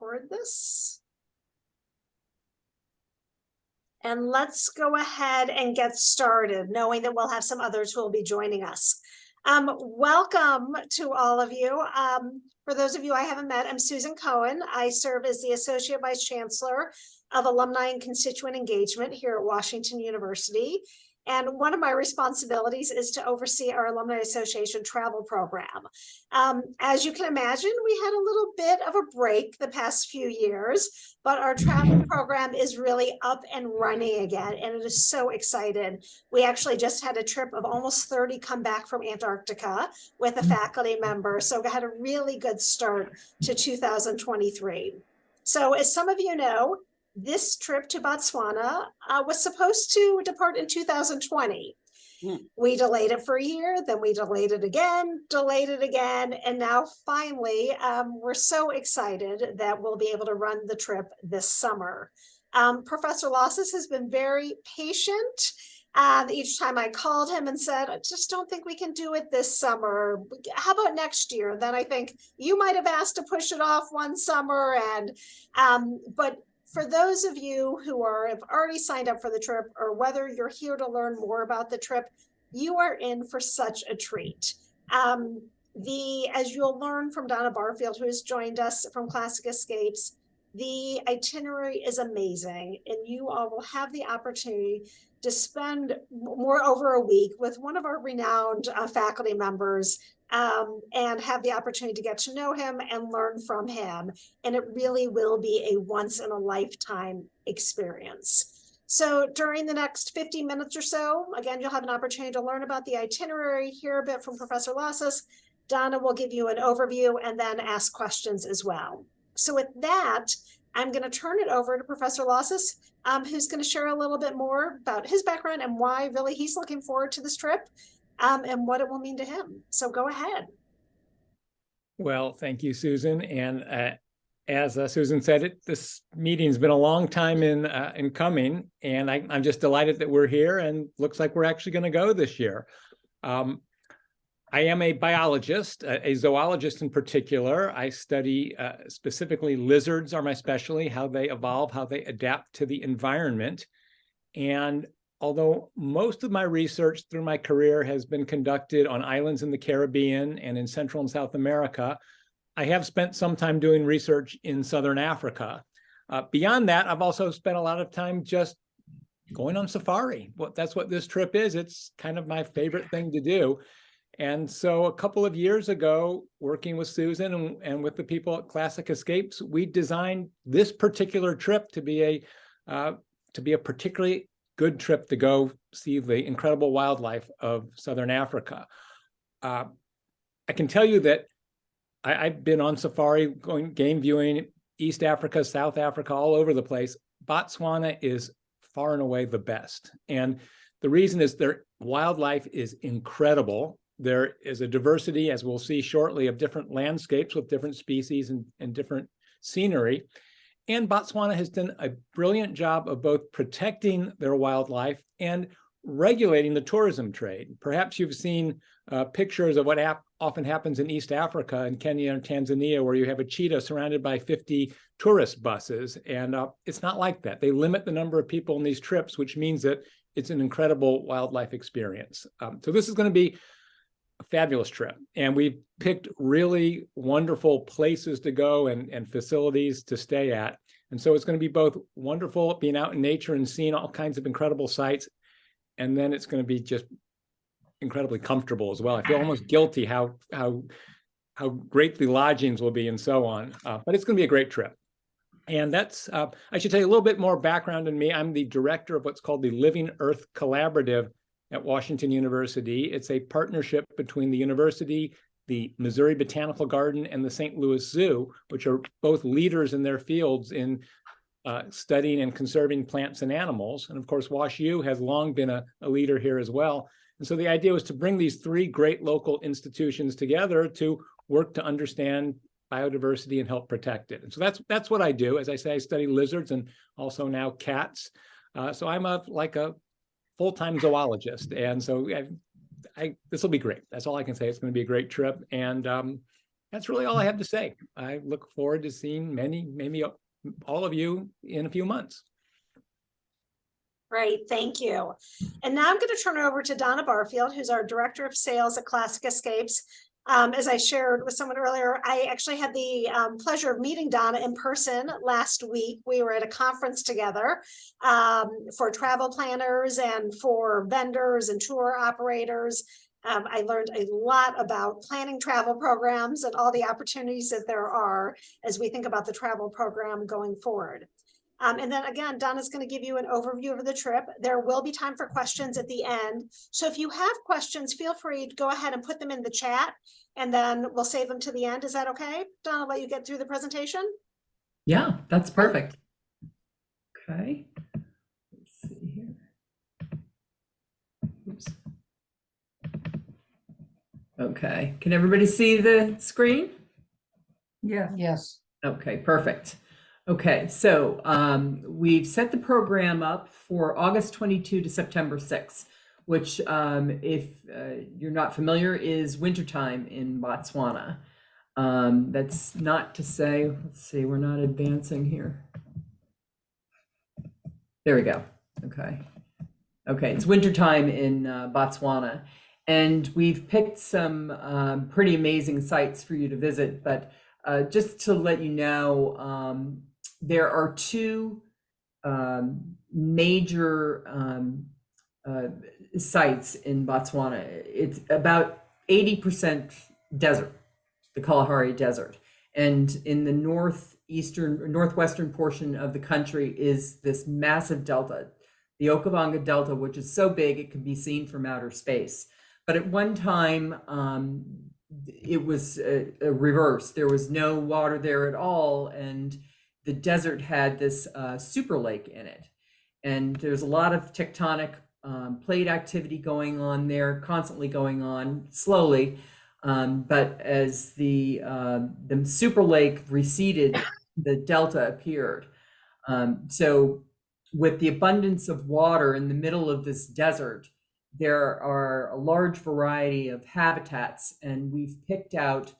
record this. And let's go ahead and get started, knowing that we'll have some others who will be joining us. Welcome to all of you. For those of you I haven't met, I'm Susan Cohen. I serve as the Associate Vice Chancellor of Alumni and Constituent Engagement here at Washington University. And one of my responsibilities is to oversee our Alumni Association Travel Program. As you can imagine, we had a little bit of a break the past few years, but our travel program is really up and running again, and it is so excited. We actually just had a trip of almost 30 come back from Antarctica with a faculty member, so we had a really good start to 2023. So as some of you know, this trip to Botswana was supposed to depart in 2020. We delayed it for a year, then we delayed it again, and now finally, we're so excited that we'll be able to run the trip this summer. Professor Losos has been very patient. Each time I called him and said, I just don't think we can do it this summer. How about next year? Then I think you might have asked to push it off one summer, but for those of you who have already signed up for the trip, or whether you're here to learn more about the trip, you are in for such a treat. As you'll learn from Donna Barfield, who has joined us from Classic Escapes, the itinerary is amazing, and you all will have the opportunity to spend over a week with one of our renowned faculty members, and have the opportunity to get to know him and learn from him. And it really will be a once-in-a-lifetime experience. So during the next 50 minutes or so, again, you'll have an opportunity to learn about the itinerary, hear a bit from Professor Losos. Donna will give you an overview and then ask questions as well. So with that, I'm going to turn it over to Professor Losos, who's going to share a little bit more about his background and why really he's looking forward to this trip. And what it will mean to him. So go ahead. Well, thank you, Susan. And as Susan said, this meeting's been a long time in coming, and I'm just delighted that we're here, and looks like we're actually going to go this year. I am a biologist, a zoologist in particular. I study specifically lizards are my specialty, how they evolve, how they adapt to the environment. And although most of my research through my career has been conducted on islands in the Caribbean and in Central and South America, I have spent some time doing research in Southern Africa. Beyond that, I've also spent a lot of time just going on safari. Well, that's what this trip is. It's kind of my favorite thing to do. And so a couple of years ago, working with Susan and with the people at Classic Escapes, we designed this particular trip to be a particularly good trip to go see the incredible wildlife of Southern Africa. I can tell you that I've been on safari, going game viewing, East Africa, South Africa, all over the place. Botswana is far and away the best. And the reason is their wildlife is incredible. There is a diversity, as we'll see shortly, of different landscapes with different species and different scenery. And Botswana has done a brilliant job of both protecting their wildlife and regulating the tourism trade. Perhaps you've seen pictures of what often happens in East Africa, in Kenya and Tanzania, where you have a cheetah surrounded by 50 tourist buses. And it's not like that. They limit the number of people in these trips, which means that it's an incredible wildlife experience. So this is going to be a fabulous trip. And we've picked really wonderful places to go and facilities to stay at. And so it's going to be both wonderful being out in nature and seeing all kinds of incredible sights. And then it's going to be just incredibly comfortable as well. I feel almost guilty how great the lodgings will be and so on. But it's going to be a great trip. And that's, I should tell you a little bit more background on me. I'm the director of what's called the Living Earth Collaborative at Washington University. It's a partnership between the university, the Missouri Botanical Garden, and the St. Louis Zoo, which are both leaders in their fields in studying and conserving plants and animals. And of course, WashU has long been a leader here as well. And so the idea was to bring these three great local institutions together to work to understand biodiversity and help protect it. And so that's what I do. As I say, I study lizards and also now cats. So I'm like a full-time zoologist. And so this will be great. That's all I can say. It's going to be a great trip. And that's really all I have to say. I look forward to seeing maybe all of you in a few months. Great, thank you. And now I'm going to turn it over to Donna Barfield, who's our Director of Sales at Classic Escapes. As I shared with someone earlier, I actually had the pleasure of meeting Donna in person last week. We were at a conference together for travel planners and for vendors and tour operators. I learned a lot about planning travel programs and all the opportunities that there are as we think about the travel program going forward. And then again, Donna's going to give you an overview of the trip. There will be time for questions at the end. So if you have questions, feel free to go ahead and put them in the chat, and then we'll save them to the end. Is that okay? Donna, I'll let you get through the presentation. Yeah, that's perfect. Okay. Let's see here. Oops. Okay. Can everybody see the screen? Yeah. Yes. Okay, perfect. Okay, so we've set the program up for August 22 to September 6, which, if you're not familiar, is wintertime in Botswana. That's not to say, let's see, we're not advancing here. There we go. Okay. Okay, it's wintertime in Botswana. And we've picked some pretty amazing sites for you to visit, but just to let you know, there are two major sites in Botswana. It's about 80% desert, the Kalahari Desert. And in the northwestern portion of the country is this massive delta, the Okavango Delta, which is so big it can be seen from outer space. But at one time, it was a reverse. There was no water there at all, and the desert had this super lake in it. And there's a lot of tectonic plate activity going on there, constantly going on, slowly. But as the super lake receded, the delta appeared. So with the abundance of water in the middle of this desert, there are a large variety of habitats, and we've picked out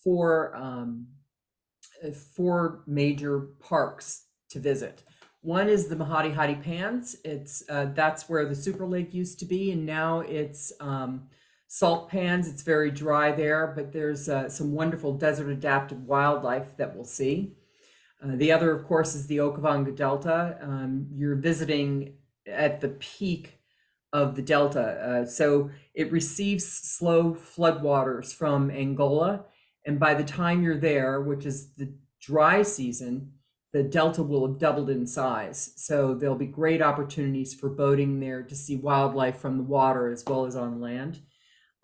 four major parks to visit. One is the Mahadi Hadi Pans. It's that's where the super lake used to be, and now it's salt pans. It's very dry there, but there's some wonderful desert adapted wildlife that we'll see. The other, of course, is the Okavango Delta. You're visiting at the peak of the delta. So it receives slow floodwaters from Angola. And by the time you're there, which is the dry season, the delta will have doubled in size. So there'll be great opportunities for boating there to see wildlife from the water as well as on land.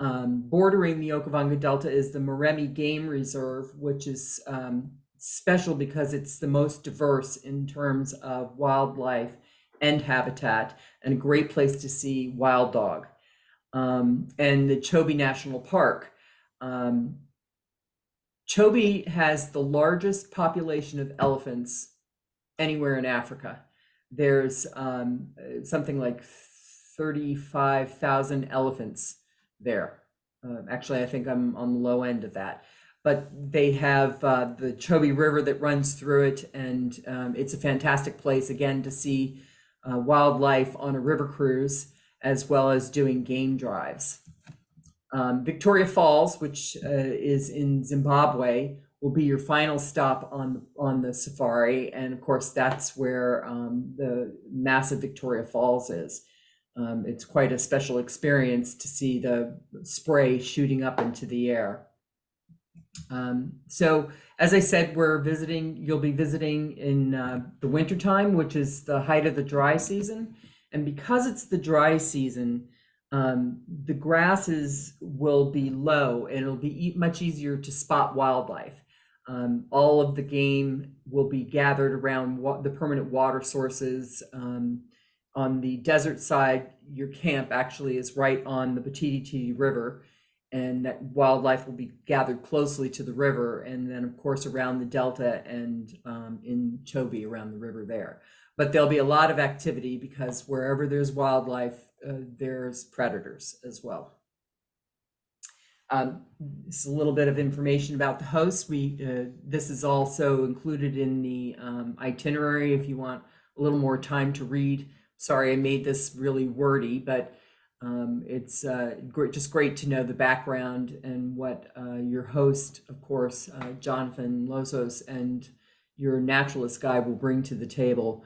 Bordering the Okavango Delta is the Moremi Game Reserve, which is special because it's the most diverse in terms of wildlife and habitat, and a great place to see wild dog. And the Chobe National Park. Chobe has the largest population of elephants anywhere in Africa. There's something like 35,000 elephants there. Actually, I think I'm on the low end of that. But they have the Chobe River that runs through it, and it's a fantastic place, again, to see wildlife on a river cruise, as well as doing game drives. Victoria Falls, which is in Zimbabwe, will be your final stop on the safari, and of course that's where the massive Victoria Falls is. It's quite a special experience to see the spray shooting up into the air. So as I said, you'll be visiting in the wintertime, which is the height of the dry season. And because it's the dry season, the grasses will be low, and it'll be much easier to spot wildlife. All of the game will be gathered around the permanent water sources. On the desert side, your camp actually is right on the Batiti River, and that wildlife will be gathered closely to the river, and then of course around the delta and in Chobe around the river there. But there'll be a lot of activity because wherever there's wildlife, there's predators as well. This is a little bit of information about the host. This is also included in the itinerary if you want a little more time to read. Sorry, I made this really wordy, but it's just great to know the background and what your host, of course, Jonathan Losos, and your naturalist guide will bring to the table.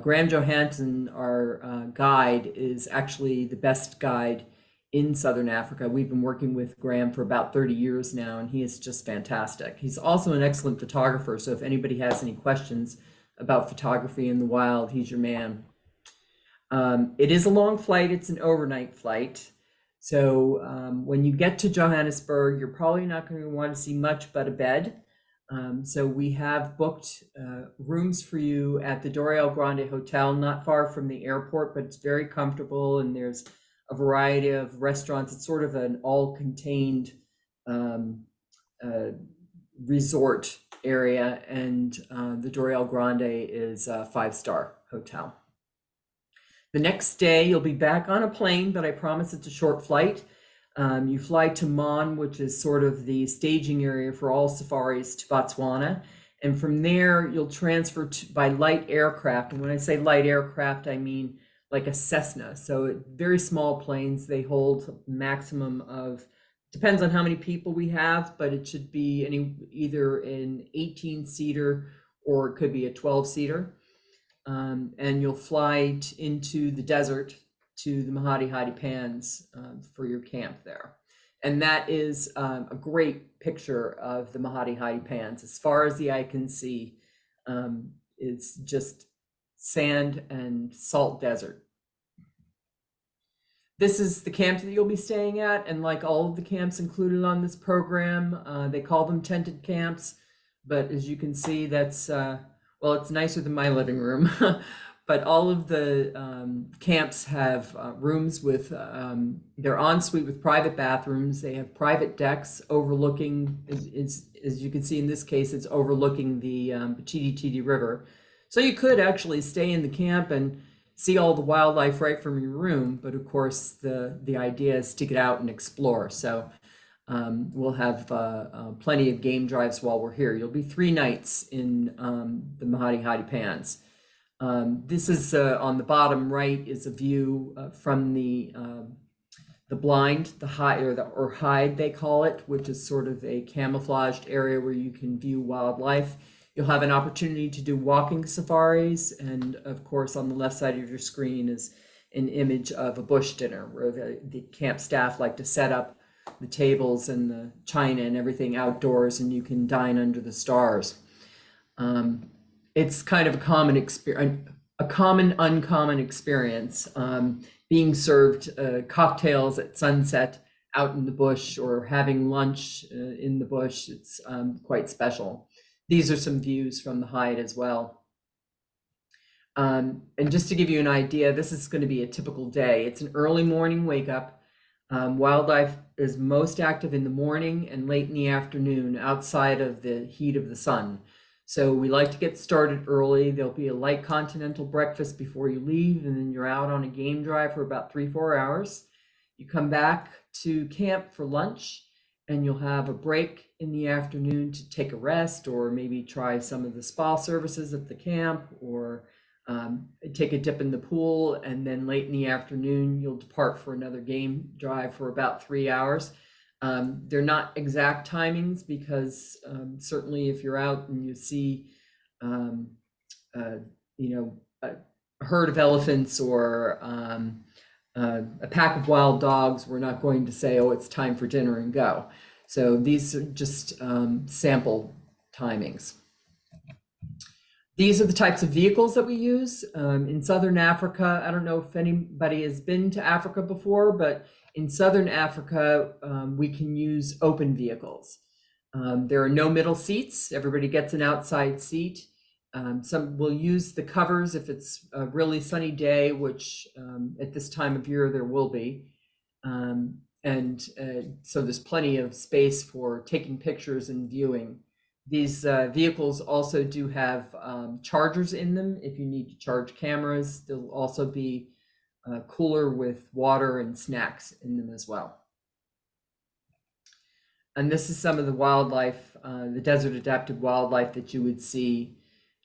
Graham Johansson, our guide, is actually the best guide in Southern Africa. We've been working with Graham for about 30 years now, and he is just fantastic. He's also an excellent photographer, so if anybody has any questions about photography in the wild, he's your man. It is a long flight. It's an overnight flight. So when you get to Johannesburg, you're probably not going to want to see much but a bed. So we have booked rooms for you at the Dorial Grande Hotel, not far from the airport, but it's very comfortable, and there's a variety of restaurants. It's sort of an all-contained resort area, and the Dorial Grande is a 5-star hotel. The next day, you'll be back on a plane, but I promise it's a short flight. You fly to Mon, which is sort of the staging area for all safaris to Botswana. And from there, you'll transfer by light aircraft. And when I say light aircraft, I mean like a Cessna. So very small planes. They hold a maximum of, depends on how many people we have, but it should be either an 18-seater or it could be a 12-seater. And you'll fly into the desert to the Mahadi Pans for your camp there. And that is a great picture of the Mahadi Pans. As far as the eye can see, it's just sand and salt desert. This is the camp that you'll be staying at, and like all of the camps included on this program, they call them tented camps, but as you can see, that's, well, it's nicer than my living room. But all of the camps have rooms with, they're ensuite with private bathrooms. They have private decks overlooking, as you can see in this case, it's overlooking the Chidi River. So you could actually stay in the camp and see all the wildlife right from your room. But of course, the idea is to get out and explore. So we'll have plenty of game drives while we're here. You'll be 3 nights in the Mahadi Pans. This is on the bottom right is a view from the blind, the hide, or hide they call it, which is sort of a camouflaged area where you can view wildlife. You'll have an opportunity to do walking safaris, and of course on the left side of your screen is an image of a bush dinner where the camp staff like to set up the tables and the china and everything outdoors, and you can dine under the stars. It's kind of a common experience, uncommon experience, being served cocktails at sunset out in the bush or having lunch in the bush. It's quite special. These are some views from the hide as well. And just to give you an idea, this is going to be a typical day. It's an early morning wake up. Wildlife is most active in the morning and late in the afternoon outside of the heat of the sun. So we like to get started early. There'll be a light continental breakfast before you leave, and then you're out on a game drive for about 3-4 hours. You come back to camp for lunch, and you'll have a break in the afternoon to take a rest, or maybe try some of the spa services at the camp, or take a dip in the pool, and then late in the afternoon, you'll depart for another game drive for about 3 hours. They're not exact timings because certainly if you're out and you see, a herd of elephants or a pack of wild dogs, we're not going to say, oh, it's time for dinner and go. So these are just sample timings. These are the types of vehicles that we use in Southern Africa. I don't know if anybody has been to Africa before, but in Southern Africa, we can use open vehicles. There are no middle seats. Everybody gets an outside seat. Some will use the covers if it's a really sunny day, which at this time of year there will be. So there's plenty of space for taking pictures and viewing. These vehicles also do have chargers in them if you need to charge cameras. There'll also be a cooler with water and snacks in them as well. And this is some of the wildlife, the desert adapted wildlife that you would see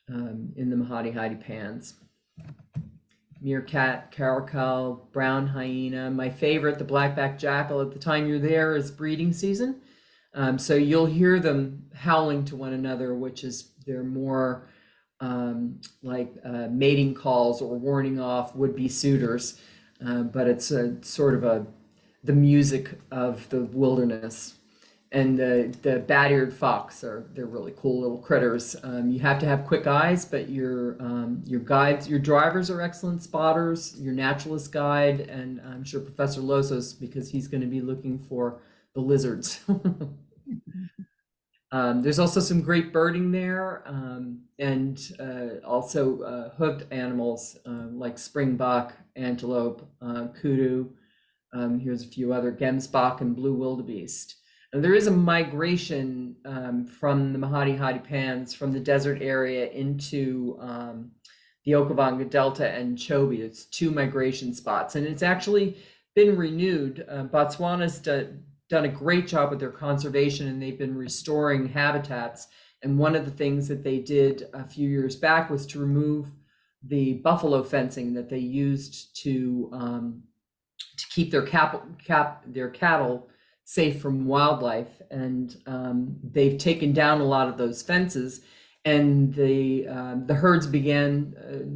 in the Mahadi Pans. Meerkat, caracal, brown hyena. My favorite, the blackback jackal. At the time you're there is breeding season. So you'll hear them howling to one another, which is they're more like mating calls or warning off would-be suitors. But it's a sort of the music of the wilderness. And the bat-eared fox they're really cool little critters. You have to have quick eyes, but your guides, your drivers are excellent spotters. Your naturalist guide, and I'm sure Professor Losos, because he's going to be looking for the lizards. There's also some great birding there, and also hoofed animals like springbok, antelope, kudu. Here's a few other gemsbok and blue wildebeest. And there is a migration from the Mahadi Pans from the desert area into the Okavango Delta and Chobe. It's 2 migration spots, and it's actually been renewed. Botswana's done a great job with their conservation, and they've been restoring habitats. And one of the things that they did a few years back was to remove the buffalo fencing that they used to keep their cattle safe from wildlife, and they've taken down a lot of those fences, and the herds began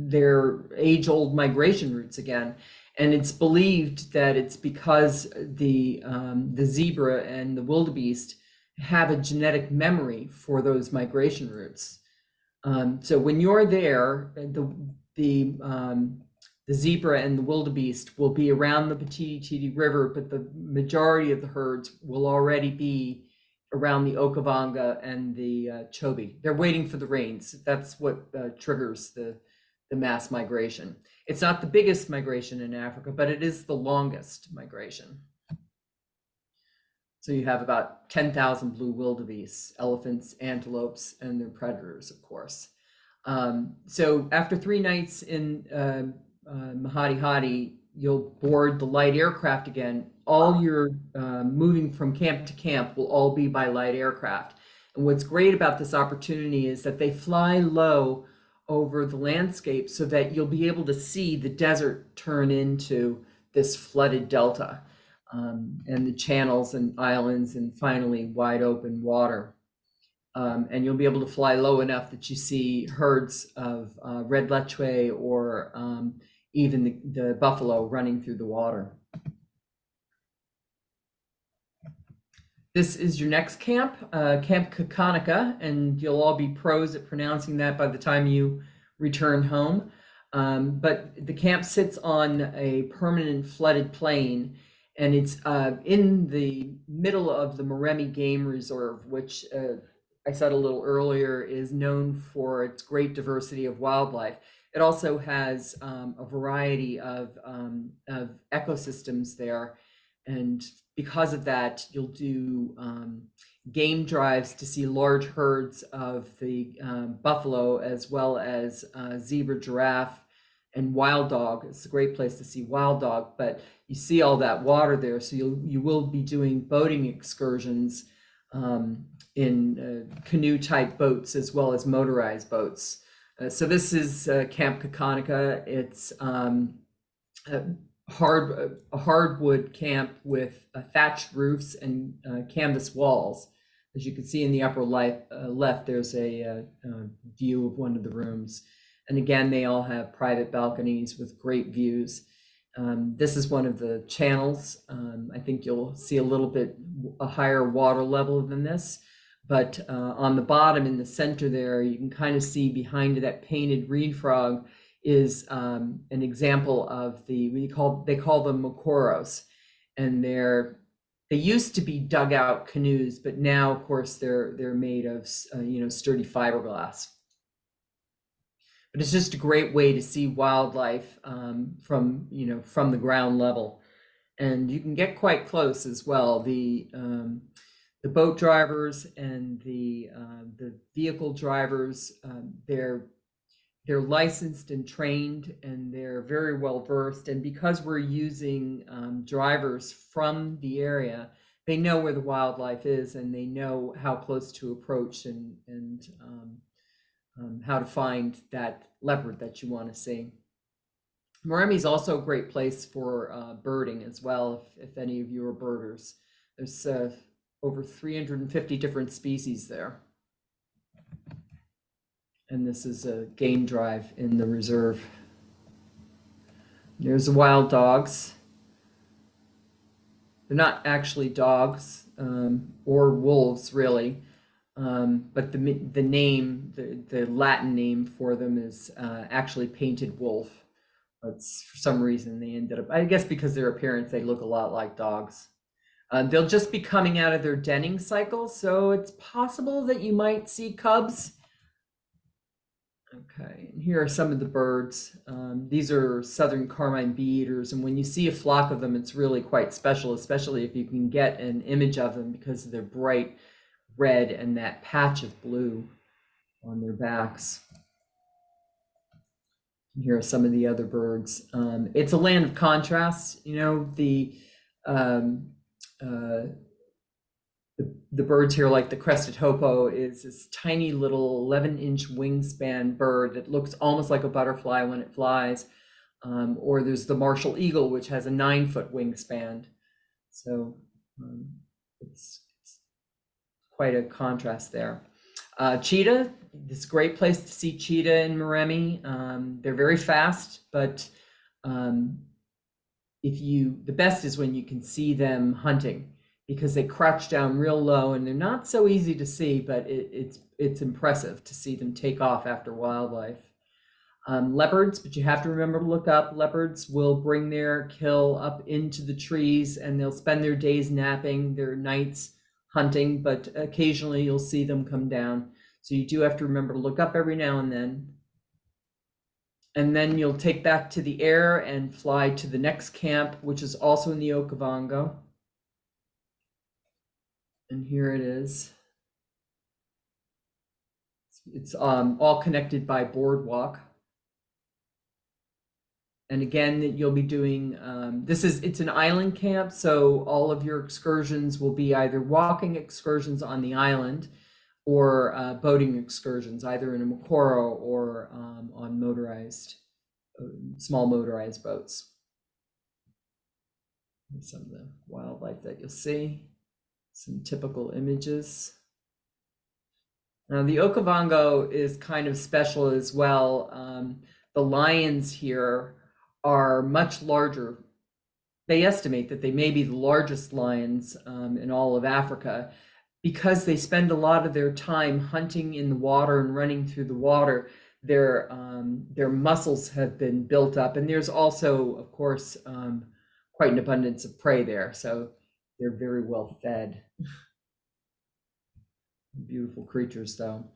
their age-old migration routes again. And it's believed that it's because the zebra and the wildebeest have a genetic memory for those migration routes. So when you're there, the zebra and the wildebeest will be around the Petite Titi River, but the majority of the herds will already be around the Okavango and the Chobe. They're waiting for the rains. That's what triggers the mass migration. It's not the biggest migration in Africa, but it is the longest migration. So you have about 10,000 blue wildebeest, elephants, antelopes, and their predators, of course. So after 3 nights in Mahadi, you'll board the light aircraft again. All your moving from camp to camp will all be by light aircraft. And what's great about this opportunity is that they fly low over the landscape so that you'll be able to see the desert turn into this flooded delta, and the channels and islands, and finally wide open water. And you'll be able to fly low enough that you see herds of red lechwe or even the buffalo running through the water. This is your next camp, Camp Kakanika, and you'll all be pros at pronouncing that by the time you return home. But the camp sits on a permanent flooded plain, and it's in the middle of the Moremi Game Reserve, which I said a little earlier is known for its great diversity of wildlife. It also has a variety of ecosystems there, and because of that, you'll do game drives to see large herds of the buffalo, as well as zebra, giraffe, and wild dog. It's a great place to see wild dog, but you see all that water there, so you will be doing boating excursions in canoe type boats as well as motorized boats. So this is Camp Kakanika. It's a hardwood camp with thatched roofs and canvas walls. As you can see in the upper left, there's a view of one of the rooms. And again, they all have private balconies with great views. This is one of the channels. I think you'll see a higher water level than this. But on the bottom in the center there, you can kind of see behind that painted reed frog is an example of they call them mokoros, and they used to be dugout canoes, but now of course they're made of sturdy fiberglass. But it's just a great way to see wildlife from the ground level, and you can get quite close as well. The boat drivers and the vehicle drivers, they're licensed and trained, and they're very well versed. And because we're using drivers from the area, they know where the wildlife is, and they know how close to approach and how to find that leopard that you want to see. Maremi is also a great place for birding as well, if any of you are birders. There's over 350 different species there. And this is a game drive in the reserve. There's the wild dogs. They're not actually dogs or wolves, really, but the name, the Latin name for them is actually painted wolf. It's, for some reason, they ended up, I guess because their appearance, they look a lot like dogs. They'll just be coming out of their denning cycle, so it's possible that you might see cubs. Okay, and here are some of the birds. These are southern carmine bee eaters, and when you see a flock of them, it's really quite special, especially if you can get an image of them because of their bright red and that patch of blue on their backs. And here are some of the other birds. It's a land of contrasts. You know, the birds here, like the crested hoopoe, is this tiny little 11-inch wingspan bird that looks almost like a butterfly when it flies. Or there's the Martial eagle, which has a 9-foot wingspan. So it's quite a contrast there. Cheetah, this is a great place to see cheetah in Maremi. They're very fast, but the best is when you can see them hunting, because they crouch down real low and they're not so easy to see, but it's impressive to see them take off after wildlife. Leopards, but you have to remember to look up. Leopards will bring their kill up into the trees and they'll spend their days napping, their nights hunting, but occasionally you'll see them come down. So you do have to remember to look up every now and then. And then you'll take back to the air and fly to the next camp, which is also in the Okavango. And here it is. It's all connected by boardwalk. And again, you'll be doing, it's an island camp, so all of your excursions will be either walking excursions on the island or boating excursions, either in a Mokoro or on small motorized boats. Here's some of the wildlife that you'll see, some typical images. Now the Okavango is kind of special as well. The lions here are much larger. They estimate that they may be the largest lions in all of Africa, because they spend a lot of their time hunting in the water and running through the water. Their muscles have been built up, and there's also, of course, quite an abundance of prey there, so they're very well fed. Beautiful creatures, though.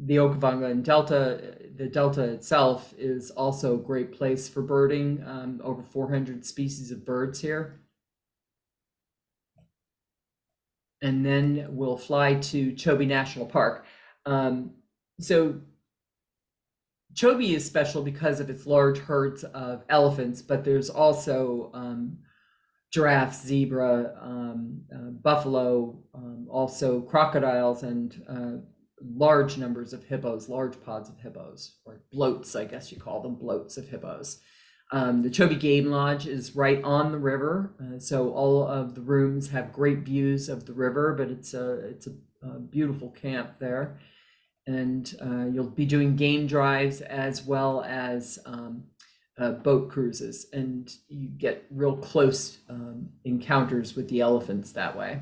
The Okavango and the delta itself is also a great place for birding. Over 400 species of birds here. And then we'll fly to Chobe National Park. So Chobe is special because of its large herds of elephants, but there's also giraffes, zebra, buffalo, also crocodiles, and large numbers of hippos, large pods of hippos, or bloats, I guess you call them, bloats of hippos. The Chobe Game Lodge is right on the river, so all of the rooms have great views of the river, but it's a beautiful camp there. And you'll be doing game drives as well as boat cruises, and you get real close encounters with the elephants that way.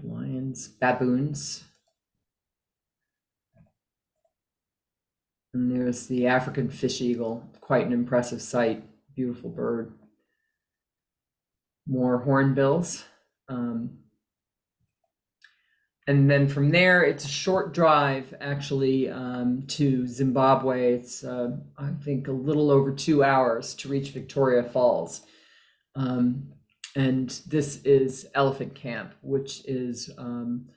Lions, baboons. And there's the African fish eagle, quite an impressive sight, beautiful bird. More hornbills. And then from there, it's a short drive, actually, to Zimbabwe. It's, I think, a little over 2 hours to reach Victoria Falls. And this is Elephant Camp, which is on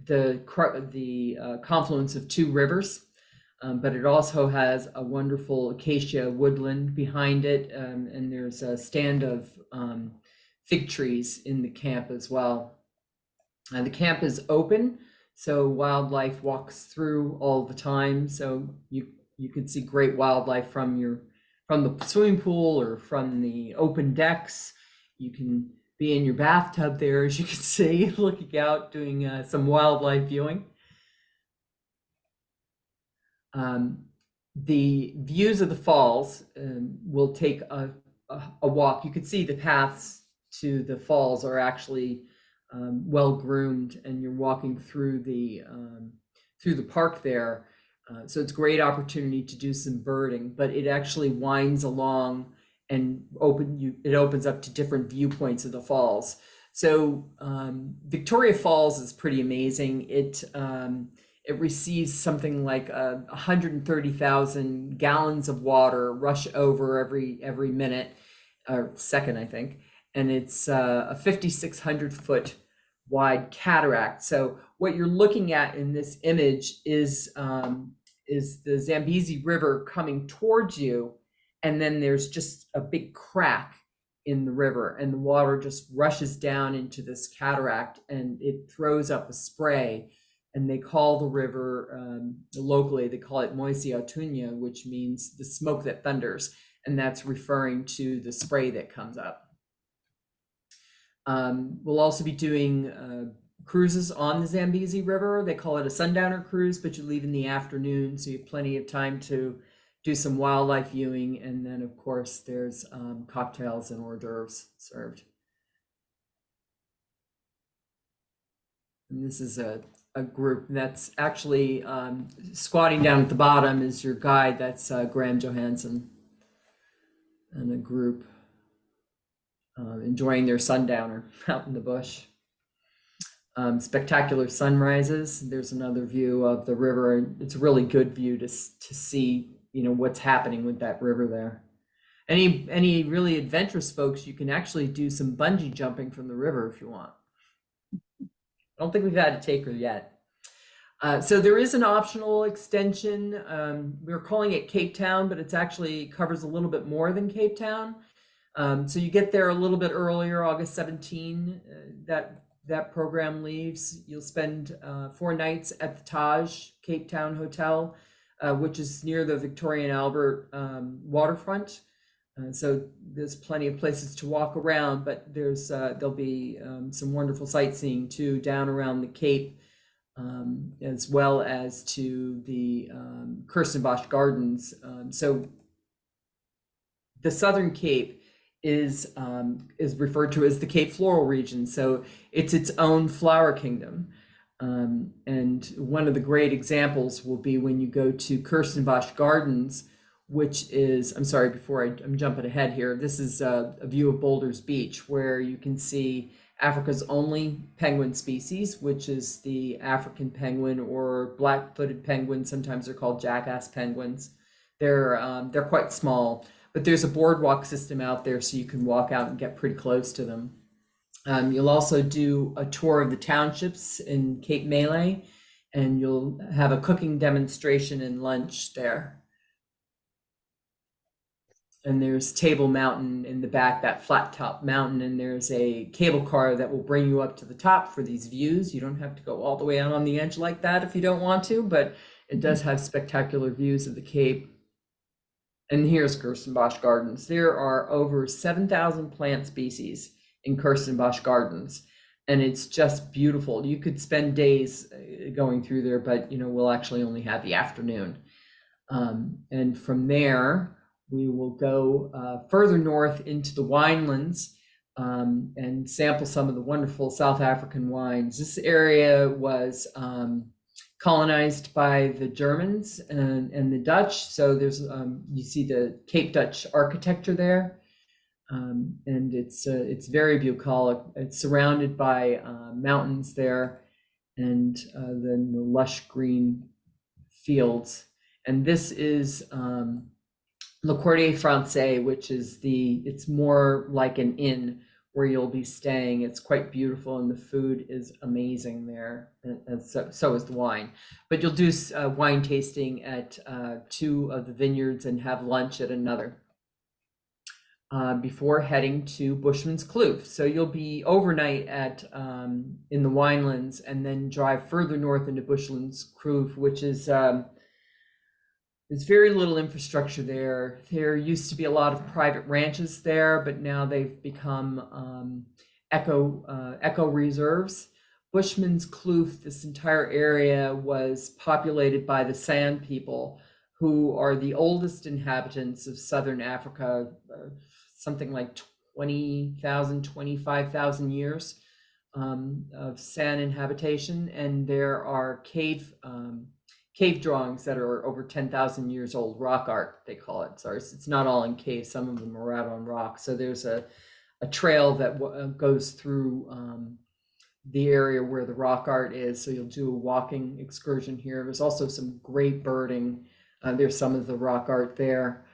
the confluence of 2 rivers. but it also has a wonderful acacia woodland behind it, and there's a stand of fig trees in the camp as well. The camp is open, so wildlife walks through all the time. So you can see great wildlife from the swimming pool or from the open decks. You can be in your bathtub there, as you can see, looking out, doing some wildlife viewing. The views of the falls will take a walk. You can see the paths to the falls are actually well groomed, and you're walking through the park there. So it's a great opportunity to do some birding, but it actually winds along and it opens up to different viewpoints of the falls. So Victoria Falls is pretty amazing. It receives something like 130,000 gallons of water rush over every minute or second, I think. And it's a 5,600 foot wide cataract. So what you're looking at in this image is the Zambezi River coming towards you, and then there's just a big crack in the river, and the water just rushes down into this cataract, and it throws up a spray. And they call the river, locally, they call it Moisi Atunya, which means the smoke that thunders. And that's referring to the spray that comes up. We'll also be doing cruises on the Zambezi River. They call it a sundowner cruise, but you leave in the afternoon, so you have plenty of time to do some wildlife viewing. And then, of course, there's cocktails and hors d'oeuvres served. And this is a group that's actually squatting down at the bottom is your guide. That's Graham Johansson and a group enjoying their sundowner out in the bush. Spectacular sunrises. There's another view of the river, and it's a really good view to see, what's happening with that river there. Any really adventurous folks, you can actually do some bungee jumping from the river if you want. I don't think we've had a taker yet. So there is an optional extension. We're calling it Cape Town, but it's actually covers a little bit more than Cape Town. So you get there a little bit earlier, August 17, that program leaves. You'll spend 4 nights at the Taj Cape Town Hotel, which is near the Victoria and Albert waterfront. So there's plenty of places to walk around, but there'll be some wonderful sightseeing too down around the Cape, as well as to the Kirstenbosch Gardens. So the Southern Cape is referred to as the Cape Floral region. So it's its own flower kingdom. And one of the great examples will be when you go to Kirstenbosch Gardens, which is, I'm sorry, I'm jumping ahead here. This is a view of Boulders Beach, where you can see Africa's only penguin species, which is the African penguin or black-footed penguin. Sometimes they're called jackass penguins. They're quite small, but there's a boardwalk system out there, so you can walk out and get pretty close to them. You'll also do a tour of the townships in Cape Malay, and you'll have a cooking demonstration and lunch there. And there's Table Mountain in the back, that flat top mountain, and there's a cable car that will bring you up to the top for these views. You don't have to go all the way out on the edge like that if you don't want to, but it does have spectacular views of the Cape. And here's Kirstenbosch Gardens. There are over 7,000 plant species in Kirstenbosch Gardens, and it's just beautiful. You could spend days going through there, but we'll actually only have the afternoon. And from there, we will go further north into the winelands and sample some of the wonderful South African wines. This area was colonized by the Germans and the Dutch. So there's you see the Cape Dutch architecture there, and it's very bucolic. It's surrounded by mountains there, and then the lush green fields. And this is Le Quartier Français, which is it's more like an inn where you'll be staying. It's quite beautiful, and the food is amazing there, and so is the wine. But you'll do wine tasting at 2 of the vineyards and have lunch at another before heading to Bushman's Kloof. So you'll be overnight at in the winelands, and then drive further north into Bushman's Kloof, which is there's very little infrastructure there. There used to be a lot of private ranches there, but now they've become eco reserves. Bushman's Kloof, this entire area, was populated by the San people, who are the oldest inhabitants of southern Africa, something like 20,000, 25,000 years of San inhabitation. And there are cave drawings that are over 10,000 years old, rock art, they call it. So it's not all in caves, some of them are out on rock. So there's a trail that goes through the area where the rock art is. So you'll do a walking excursion here. There's also some great birding. There's some of the rock art there.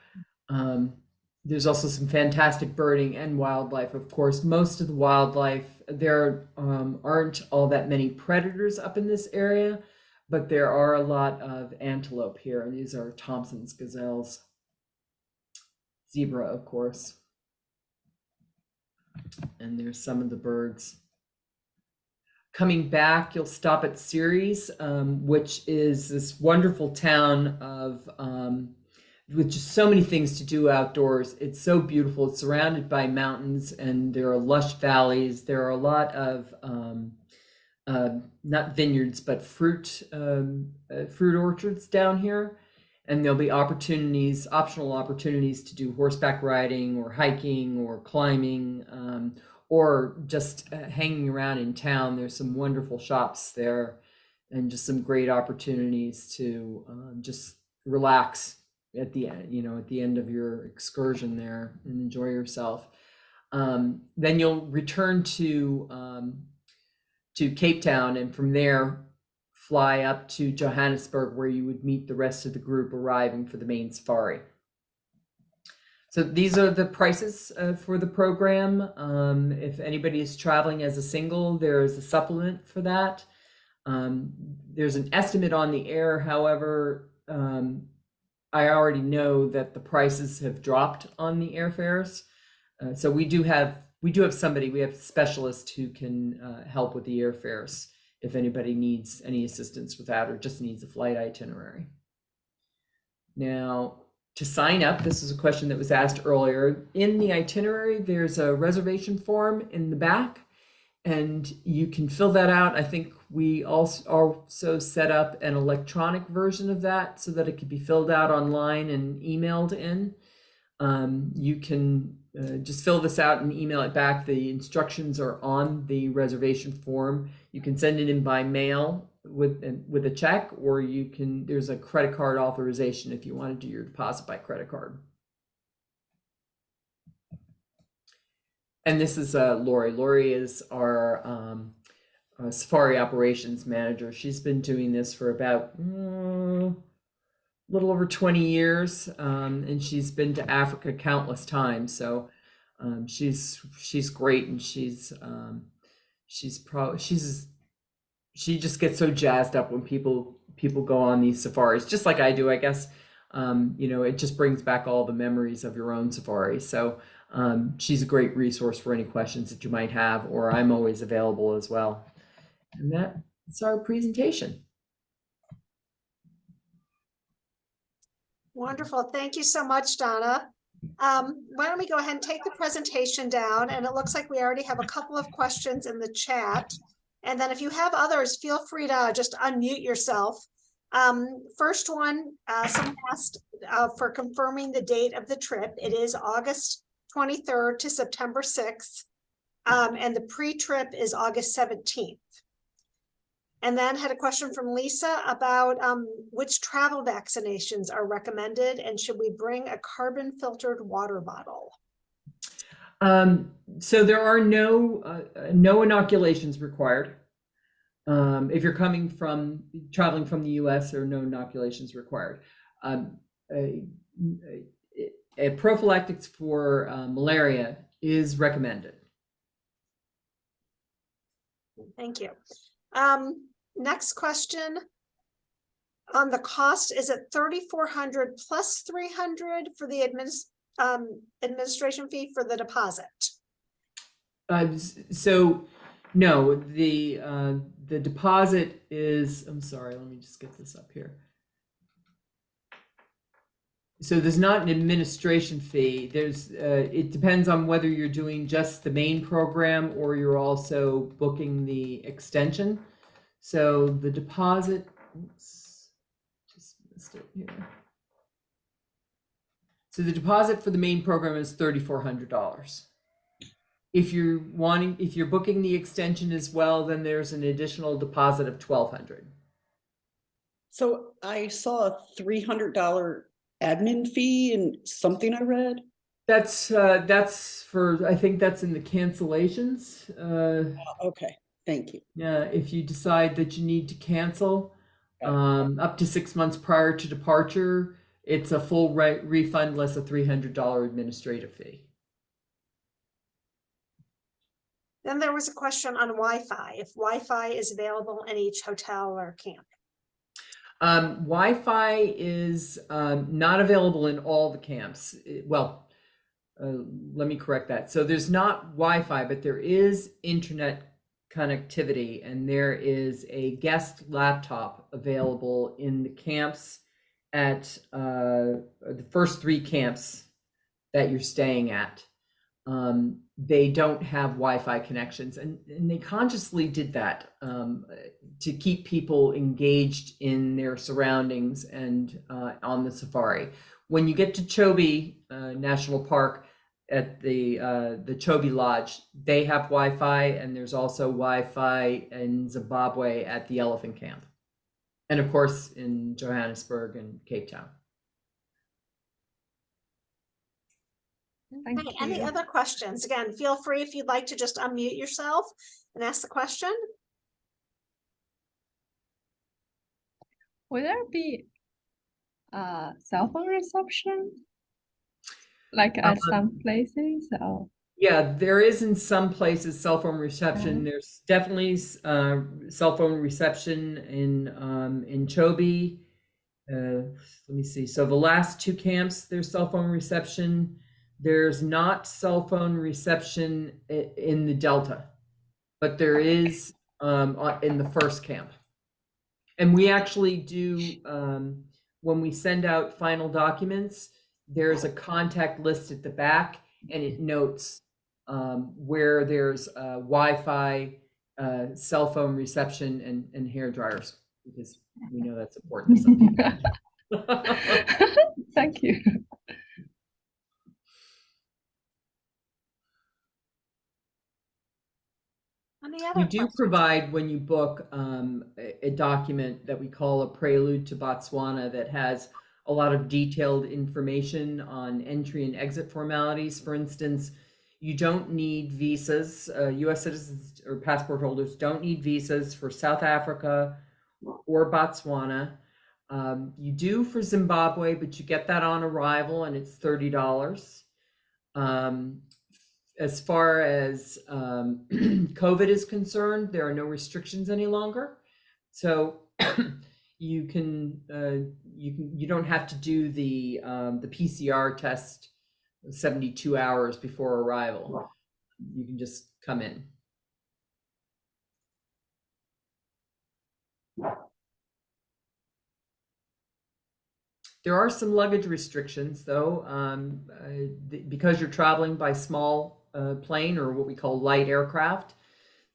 There's also some fantastic birding and wildlife. Of course, most of the wildlife, there aren't all that many predators up in this area, but there are a lot of antelope here. And these are Thompson's gazelles. Zebra, of course. And there's some of the birds. Coming back, you'll stop at Ceres, which is this wonderful town of with just so many things to do outdoors. It's so beautiful. It's surrounded by mountains, and there are lush valleys. There are a lot of not vineyards, but fruit orchards down here. And there'll be optional opportunities to do horseback riding or hiking or climbing, or just hanging around in town. There's some wonderful shops there, and just some great opportunities to just relax at the end of your excursion there and enjoy yourself. Then you'll return to Cape Town, and from there fly up to Johannesburg, where you would meet the rest of the group arriving for the main safari. So these are the prices for the program. If anybody is traveling as a single, there's a supplement for that. There's an estimate on the air. However, I already know that the prices have dropped on the airfares. So we have specialists who can help with the airfares if anybody needs any assistance with that or just needs a flight itinerary. Now, to sign up, this is a question that was asked earlier. In the itinerary, there's a reservation form in the back, and you can fill that out. I think we also set up an electronic version of that so that it could be filled out online and emailed in. You can just fill this out and email it back. The instructions are on the reservation form. You can send it in by mail with a check, or there's a credit card authorization if you want to do your deposit by credit card. And this is Lori. Lori is our safari operations manager. She's been doing this for about a little over 20 years, and she's been to Africa countless times. So she's great, and she just gets so jazzed up when people go on these safaris, just like I do, I guess. It just brings back all the memories of your own safari. So she's a great resource for any questions that you might have, or I'm always available as well. And that's our presentation. Wonderful. Thank you so much, Donna. Why don't we go ahead and take the presentation down? And it looks like we already have a couple of questions in the chat. And then if you have others, feel free to just unmute yourself. First one, someone asked for confirming the date of the trip. It is August 23rd to September 6th. And the pre-trip is August 17th. And then had a question from Lisa about which travel vaccinations are recommended, and should we bring a carbon filtered water bottle? So there are no inoculations required. If you're traveling from the US, there are no inoculations required. A prophylactics for malaria is recommended. Thank you. Next question. On the cost, is it 3,400 plus 300 for the administration fee for the deposit? So no, the deposit is, I'm sorry, let me just get this up here. So there's not an administration fee. There's it depends on whether you're doing just the main program or you're also booking the extension. So the deposit, oops, just missed it here. So the deposit for the main program is $3,400. If you're booking the extension as well, then there's an additional deposit of $1,200. So I saw a $300 admin fee and something I read. That's for, I think that's in the cancellations. Okay, thank you. Yeah, if you decide that you need to cancel up to 6 months prior to departure, it's a full refund less a $300 administrative fee. Then there was a question on Wi-Fi, if Wi-Fi is available in each hotel or camp. Wi-Fi is not available in all the camps. Let me correct that. So there's not Wi-Fi, but there is internet connectivity, and there is a guest laptop available in the camps at the first 3 camps that you're staying at. They don't have Wi-Fi connections, and they consciously did that to keep people engaged in their surroundings and on the safari. When you get to Chobe National Park at the Chobe Lodge, they have Wi-Fi, and there's also Wi-Fi in Zimbabwe at the Elephant Camp, and of course in Johannesburg and Cape Town. Okay, any other questions? Again, feel free if you'd like to just unmute yourself and ask the question. Will there be cell phone reception like at some places? Or? Yeah, there is in some places cell phone reception. There's definitely cell phone reception in Chobe. Let me see. So the last 2 camps, there's cell phone reception. There's not cell phone reception in the Delta, but there is in the first camp. And we actually do, when we send out final documents, there's a contact list at the back, and it notes where there's Wi-Fi, cell phone reception, and hair dryers, because we know that's important to some people. Thank you. We do provide, when you book, a document that we call a prelude to Botswana that has a lot of detailed information on entry and exit formalities. For instance, you don't need visas. U.S. citizens or passport holders don't need visas for South Africa or Botswana. You do for Zimbabwe, but you get that on arrival, and it's $30. As far as COVID is concerned, there are no restrictions any longer, so you don't have to do the PCR test 72 hours before arrival. You can just come in. There are some luggage restrictions, though, because you're traveling by small plane, or what we call light aircraft.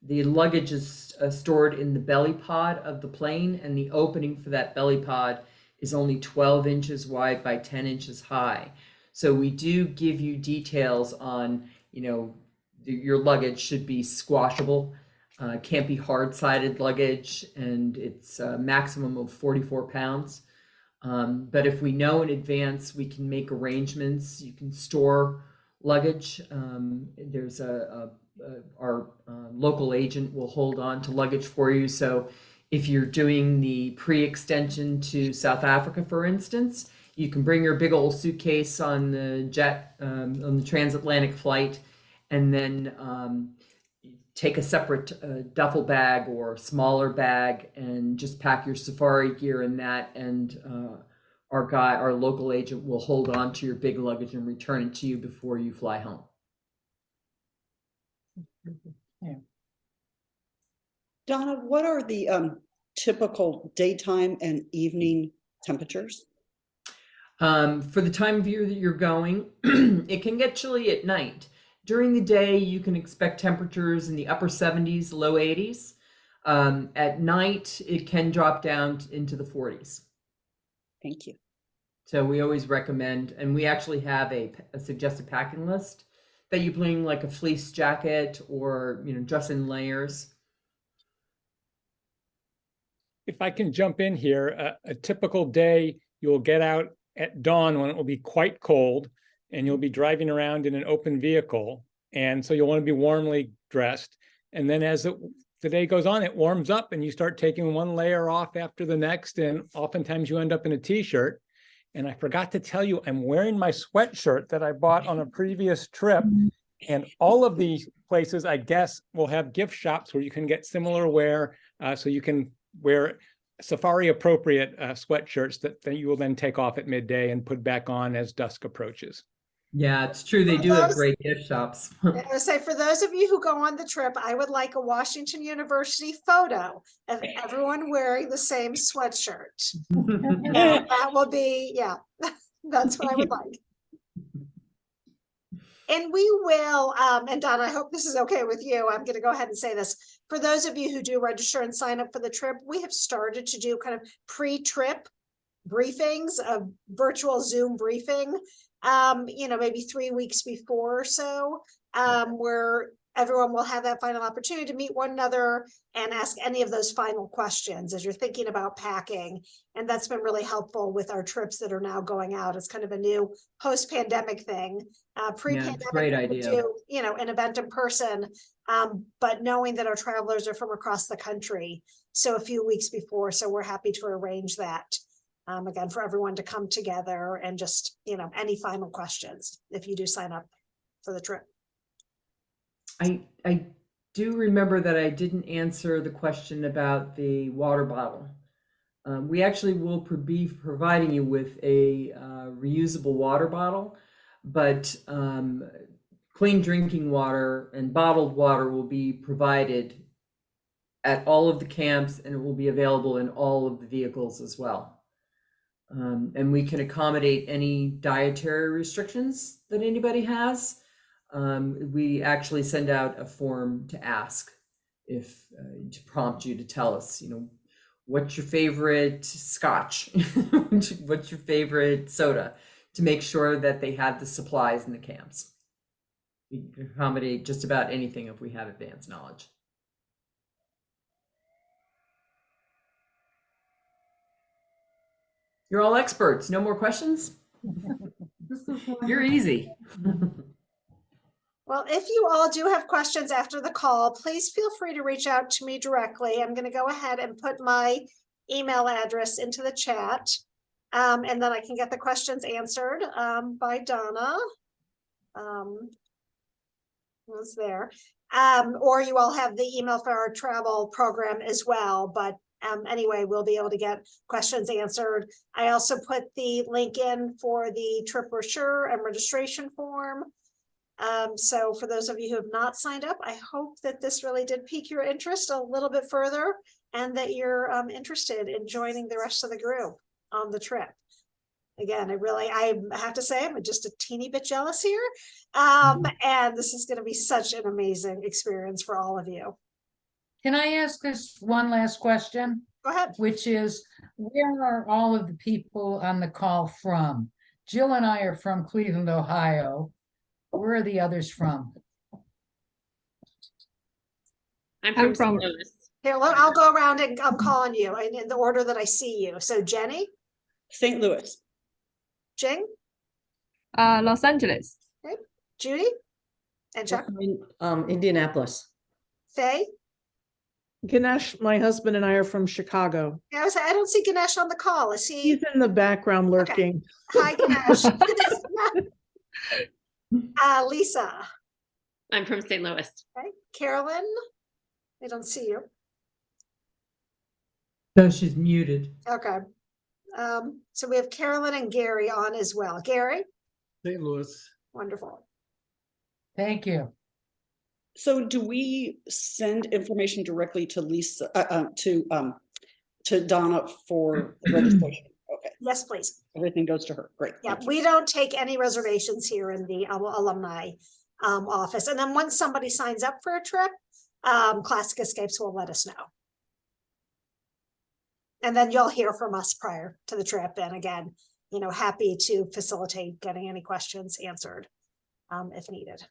The luggage is stored in the belly pod of the plane, and the opening for that belly pod is only 12 inches wide by 10 inches high. So we do give you details on, your luggage should be squashable, can't be hard-sided luggage, and it's a maximum of 44 pounds. But if we know in advance, we can make arrangements. You can store luggage. There's our local agent will hold on to luggage for you. So if you're doing the pre-extension to South Africa, for instance, you can bring your big old suitcase on the jet, on the transatlantic flight, and then take a separate duffel bag or smaller bag and just pack your safari gear in that, and our local agent will hold on to your big luggage and return it to you before you fly home. Donna, what are the typical daytime and evening temperatures? For the time of year that you're going, it can get chilly at night. During the day, you can expect temperatures in the upper 70s, low 80s. At night, it can drop down into the 40s. Thank you. So we always recommend, and we actually have a suggested packing list that you bring, like a fleece jacket or, dress in layers. If I can jump in here, a typical day, you'll get out at dawn when it will be quite cold, and you'll be driving around in an open vehicle. And so you'll want to be warmly dressed. And then as the day goes on, it warms up and you start taking one layer off after the next. And oftentimes you end up in a t-shirt. And I forgot to tell you, I'm wearing my sweatshirt that I bought on a previous trip. And all of these places, I guess, will have gift shops where you can get similar wear. So you can wear safari appropriate sweatshirts that you will then take off at midday and put back on as dusk approaches. Yeah, it's true. They do have great gift shops. I say, for those of you who go on the trip, I would like a Washington University photo of everyone wearing the same sweatshirt. That will be, yeah, that's what I would like. And we will, and Don, I hope this is okay with you. I'm going to go ahead and say this. For those of you who do register and sign up for the trip, we have started to do kind of pre-trip briefings, a virtual Zoom briefing, maybe 3 weeks before or so, where everyone will have that final opportunity to meet one another and ask any of those final questions as you're thinking about packing. And that's been really helpful with our trips that are now going out. It's kind of a new post-pandemic thing. Pre-pandemic, it's a great idea. do, an event in person, but knowing that our travelers are from across the country, so a few weeks before, so we're happy to arrange that. Again, for everyone to come together and just, any final questions if you do sign up for the trip. I do remember that I didn't answer the question about the water bottle. We actually will be providing you with a reusable water bottle, but clean drinking water and bottled water will be provided at all of the camps, and it will be available in all of the vehicles as well. And we can accommodate any dietary restrictions that anybody has. We actually send out a form to ask to prompt you to tell us, what's your favorite scotch? What's your favorite soda? To make sure that they have the supplies in the camps. We can accommodate just about anything if we have advanced knowledge. You're all experts. No more questions? You're easy. Well, if you all do have questions after the call, please feel free to reach out to me directly. I'm going to go ahead and put my email address into the chat, and then I can get the questions answered by Donna. Was there. Or you all have the email for our travel program as well, but anyway, we'll be able to get questions answered. I also put the link in for the trip brochure and registration form. So for those of you who have not signed up, I hope that this really did pique your interest a little bit further, and that you're interested in joining the rest of the group on the trip. Again, I have to say, I'm just a teeny bit jealous here. And this is going to be such an amazing experience for all of you. Can I ask this one last question? Go ahead. Which is, where are all of the people on the call from? Jill and I are from Cleveland, Ohio. Where are the others from? I'm from Here, I'll go around and I'm calling you in the order that I see you. So Jenny, St. Louis. Jing, Los Angeles. okay. Judy, and Chuck, Indianapolis. Faye. Ganesh, my husband and I are from Chicago. Yeah, I don't see Ganesh on the call. Is he? He's in the background lurking. Hi, Ganesh. Lisa. I'm from St. Louis. Okay, Carolyn? I don't see you. No, she's muted. Okay. So we have Carolyn and Gary on as well. Gary? St. Louis. Wonderful. Thank you. So do we send information directly to Lisa, to Donna for the registration? Okay, Yes, please. everything goes to her. Great. Yeah, thank you. we don't take any reservations here in the alumni office. And then once somebody signs up for a trip, Classic Escapes will let us know. And then you'll hear from us prior to the trip. And again, you know, happy to facilitate getting any questions answered if needed.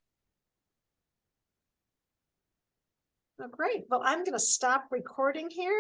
Oh, great. Well, I'm going to stop recording here.